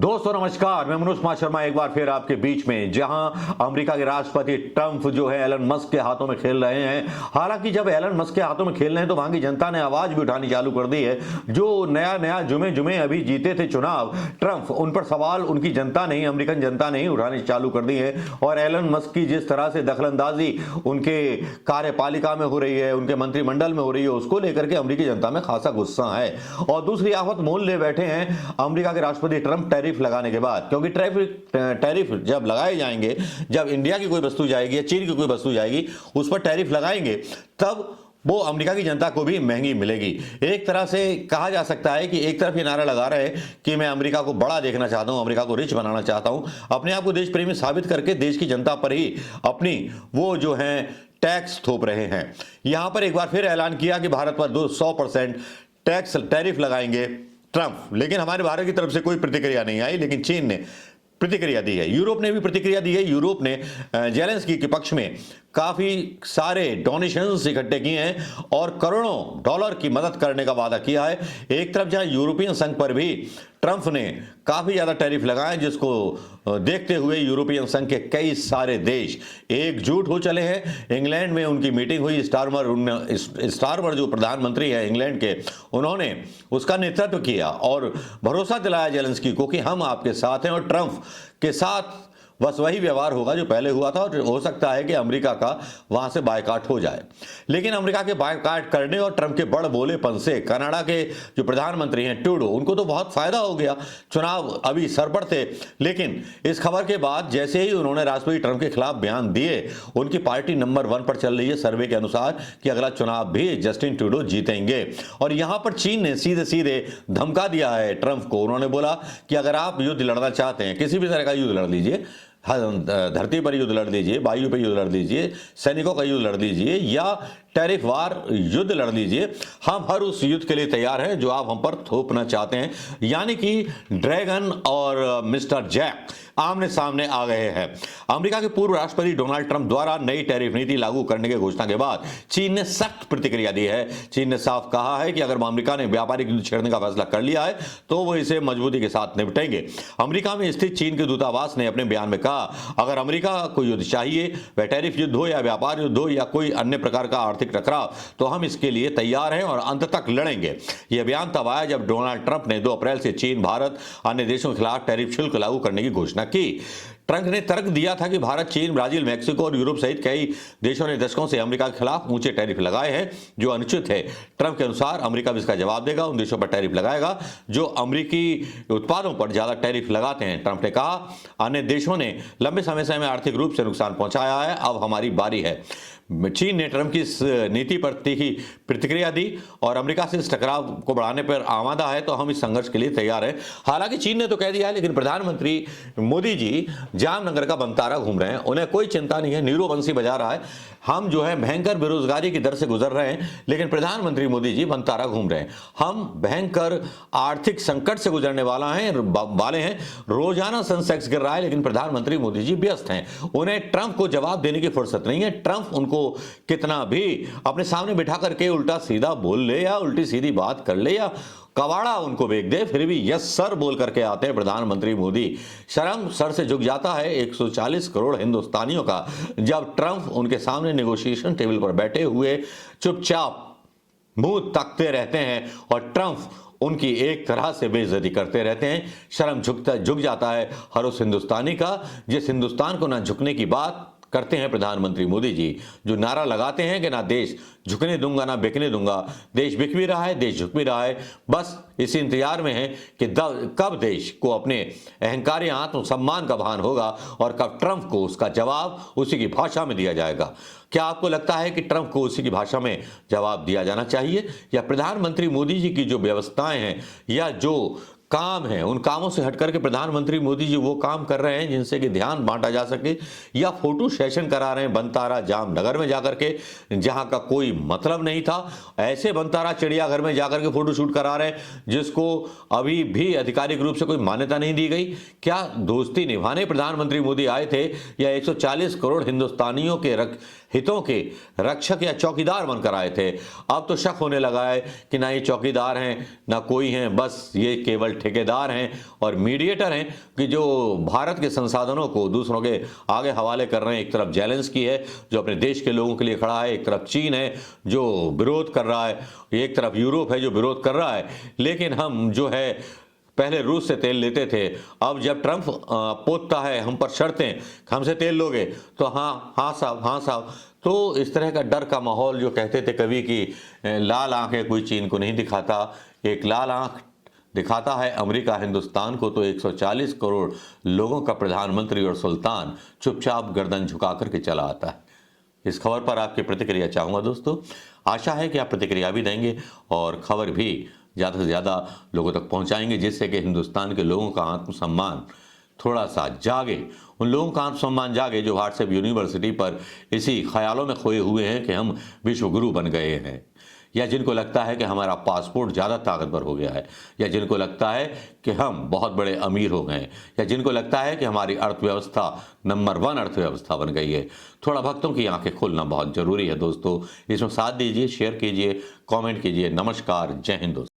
दोस्तों नमस्कार, मैं मनोज कुमार शर्मा एक बार फिर आपके बीच में। जहां अमेरिका के राष्ट्रपति ट्रंप जो है एलन मस्क के हाथों में खेल रहे हैं। हालांकि जब एलन मस्क के हाथों में खेल रहे हैं तो वहां की जनता ने आवाज भी उठानी चालू कर दी है। जो नया नया जुमे अभी जीते थे चुनाव ट्रंप, उन पर सवाल उनकी जनता नहीं, अमेरिकन जनता नहीं उठाने चालू कर दी है। और एलन मस्क की जिस तरह से दखलंदाजी उनके कार्यपालिका में हो रही है, उनके मंत्रिमंडल में हो रही है, उसको लेकर के अमेरिकी जनता में खासा गुस्सा है। और दूसरी आफत मोल ले बैठे हैं अमेरिका के राष्ट्रपति ट्रंप टैरिफ लगाने के बाद। क्योंकि टैरिफ जब लगाए जाएंगे, जब इंडिया की कोई वस्तु जाएगी या चीन की कोई वस्तु जाएगी उस पर टैरिफ लगाएंगे, तब वो अमेरिका की जनता को भी महंगी मिलेगी। एक तरह से कहा जा सकता है कि एक तरफ ये नारा लगा रहे हैं कि मैं अमेरिका को बड़ा देखना चाहता हूं, अमेरिका को रिच बनाना चाहता हूं, अपने आप को देश प्रेमी साबित करके देश की जनता पर ही अपनी वो जो है टैक्स थोप रहे हैं। यहां पर एक बार फिर ऐलान किया कि भारत पर 100% टैक्स टैरिफ लगाएंगे ट्रंप। लेकिन हमारे भारत की तरफ से कोई प्रतिक्रिया नहीं आई, लेकिन चीन ने प्रतिक्रिया दी है, यूरोप ने भी प्रतिक्रिया दी है। यूरोप ने जेलेंस्की के पक्ष में काफी सारे डोनेशंस इकट्ठे किए हैं और करोड़ों डॉलर की मदद करने का वादा किया है। एक तरफ जहां यूरोपियन संघ पर भी ट्रंप ने काफी ज्यादा टैरिफ लगाए, जिसको देखते हुए यूरोपियन संघ के कई सारे देश एकजुट हो चले हैं। इंग्लैंड में उनकी मीटिंग हुई, स्टारमर जो प्रधानमंत्री है इंग्लैंड के, उन्होंने उसका नेतृत्व किया और भरोसा दिलाया जेलेंस्की को कि हम आपके साथ हैं और ट्रंप के साथ बस वही व्यवहार होगा जो पहले हुआ था। और हो सकता है कि अमेरिका का वहां से बायकॉट हो जाए। लेकिन अमेरिका के बायकॉट करने और ट्रंप के बड़ बोलेपन से कनाडा के जो प्रधानमंत्री हैं ट्रूडो, उनको तो बहुत फायदा हो गया। चुनाव अभी सर पर थे, लेकिन इस खबर के बाद जैसे ही उन्होंने राष्ट्रपति ट्रंप के खिलाफ बयान दिए, उनकी पार्टी नंबर 1 पर चल रही है सर्वे के अनुसार कि अगला चुनाव भी जस्टिन ट्रूडो जीतेंगे। और यहां पर चीन ने सीधे सीधे धमका दिया है ट्रंप को। उन्होंने बोला कि अगर आप युद्ध लड़ना चाहते हैं, किसी भी तरह का युद्ध लड़ लीजिए, धरती पर युद्ध लड़ लीजिए, वायु पर युद्ध लड़ लीजिए, सैनिकों का युद्ध लड़ लीजिए या टैरिफ वार युद्ध लड़ लीजिए, हम हर उस युद्ध के लिए तैयार हैं जो आप हम पर थोपना चाहते हैं। यानी कि ड्रैगन और मिस्टर जैक आमने सामने आ गए हैं। अमेरिका के पूर्व राष्ट्रपति डोनाल्ड ट्रंप द्वारा नई टैरिफ नीति लागू करने की घोषणा के बाद चीन ने सख्त प्रतिक्रिया दी है। चीन ने साफ कहा है कि अगर अमेरिका ने व्यापारिक युद्ध छेड़ने का फैसला कर लिया है तो वो इसे मजबूती के साथ निपटेंगे। अमेरिका में स्थित चीन के दूतावास ने अपने बयान में कहा, अगर अमेरिका को युद्ध चाहिए, वह टैरिफ युद्ध हो या व्यापार युद्ध हो या कोई अन्य प्रकार का आर्थिक टकराव, तो हम इसके लिए तैयार हैं और अंत तक लड़ेंगे। यह बयान तब आया जब डोनाल्ड ट्रंप ने 2 अप्रैल से चीन, भारत, अन्य देशों के खिलाफ टैरिफ शुल्क लागू करने की घोषणा की। ट्रंप ने तर्क दिया था कि भारत, चीन, ब्राजील, मैक्सिको और यूरोप सहित कई देशों ने दशकों से अमेरिका के खिलाफ ऊंचे टैरिफ लगाए हैं जो अनुचित है। ट्रंप के अनुसार अमेरिका भी इसका जवाब देगा, उन देशों पर टैरिफ लगाएगा जो अमेरिकी उत्पादों पर ज्यादा टैरिफ लगाते हैं। ट्रंप ने कहा, अन्य देशों ने लंबे समय से हमें आर्थिक रूप से नुकसान पहुंचाया है, अब हमारी बारी है। चीन ने ट्रंप की इस नीति पर तीखी प्रतिक्रिया दी और अमेरिका से इस टकराव को बढ़ाने पर आमादा है, तो हम इस संघर्ष के लिए तैयार हैं। हालांकि चीन ने तो कह दिया है, लेकिन प्रधानमंत्री मोदी जी जामनगर का बंतारा घूम रहे हैं, उन्हें कोई चिंता नहीं है, नीरो बंसी बजा रहा है। हम जो है भयंकर बेरोजगारी की दर से गुजर रहे हैं, लेकिन प्रधानमंत्री मोदी जी बंतारा घूम रहे हैं। हम भयंकर आर्थिक संकट से गुजरने वाले हैं। रोजाना सेंसेक्स गिर रहा है, लेकिन प्रधानमंत्री मोदी जी व्यस्त हैं। उन्हें ट्रंप को जवाब देने की फुर्सत नहीं है। ट्रंप उनको कितना भी अपने सामने बिठा करके उल्टा सीधा बोल ले या उल्टी सीधी बात कर ले या कवाड़ा उनको बेच दे, फिर भी यस सर बोल करके आते हैं प्रधानमंत्री मोदी। शर्म सर से झुक जाता है 140 करोड़ हिंदुस्तानियों का, जब ट्रंप उनके सामने नेगोशिएशन टेबल पर बैठे हुए चुपचाप मुंह तकते रहते हैं और ट्रंप उनकी एक तरह से बेइज्जती करते रहते हैं। शर्म झुक जाता है हर उस हिंदुस्तानी का जिस हिंदुस्तान को ना झुकने की बात करते हैं प्रधानमंत्री मोदी जी, जो नारा लगाते हैं कि ना देश झुकने दूंगा ना बिकने दूंगा। देश बिक भी रहा है, देश झुक भी रहा है, बस इसी इंतजार में है कि कब देश को अपने अहंकारी आत्मसम्मान का भान होगा और कब ट्रंप को उसका जवाब उसी की भाषा में दिया जाएगा। क्या आपको लगता है कि ट्रंप को उसी की भाषा में जवाब दिया जाना चाहिए, या प्रधानमंत्री मोदी जी की जो व्यवस्थाएं हैं या जो काम है उन कामों से हटकर के प्रधानमंत्री मोदी जी वो काम कर रहे हैं जिनसे कि ध्यान बांटा जा सके, या फोटो सेशन करा रहे हैं बंतारा जामनगर में जाकर के जहां का कोई मतलब नहीं था, ऐसे बंतारा चिड़ियाघर में जाकर के फोटो शूट करा रहे हैं जिसको अभी भी आधिकारिक रूप से कोई मान्यता नहीं दी गई। क्या दोस्ती निभाने प्रधानमंत्री मोदी आए थे, या 140 करोड़ हिंदुस्तानियों के हितों के रक्षक या चौकीदार बनकर आए थे। अब तो शक होने लगा है कि ना ये चौकीदार हैं ना कोई हैं, बस ये केवल ठेकेदार हैं और मीडिएटर हैं कि जो भारत के संसाधनों को दूसरों के आगे हवाले कर रहे हैं। एक तरफ जेलेंस्की है जो अपने देश के लोगों के लिए खड़ा है, एक तरफ चीन है जो विरोध कर रहा है, एक तरफ यूरोप है जो विरोध कर रहा है। लेकिन हम जो है पहले रूस से तेल लेते थे, अब जब ट्रंप पोतता है हम पर शर्तें, हमसे तेल लोगे तो हाँ साहब। तो इस तरह का डर का माहौल, जो कहते थे कभी कि लाल आंखें कोई चीन को नहीं दिखाता, एक लाल आंख दिखाता है अमेरिका हिंदुस्तान को। तो 140 करोड़ लोगों का प्रधानमंत्री और सुल्तान चुपचाप गर्दन झुका करके चला आता है। इस खबर पर आपकी प्रतिक्रिया चाहूँगा दोस्तों। आशा है कि आप प्रतिक्रिया भी देंगे और खबर भी ज़्यादा से ज़्यादा लोगों तक पहुँचाएंगे, जिससे कि हिंदुस्तान के लोगों का आत्मसम्मान थोड़ा सा जागे, उन लोगों का आत्मसम्मान जागे जो व्हाट्सएप यूनिवर्सिटी पर इसी ख्यालों में खोए हुए हैं कि हम विश्व गुरु बन गए हैं, या जिनको लगता है कि हमारा पासपोर्ट ज़्यादा ताकतवर हो गया है, या जिनको लगता है कि हम बहुत बड़े अमीर हो गए, या जिनको लगता है कि हमारी अर्थव्यवस्था नंबर 1 अर्थव्यवस्था बन गई है। थोड़ा भक्तों की आंखें खोलना बहुत ज़रूरी है दोस्तों। इसमें साथ दीजिए, शेयर कीजिए, कमेंट कीजिए। नमस्कार, जय हिंद दोस्तों।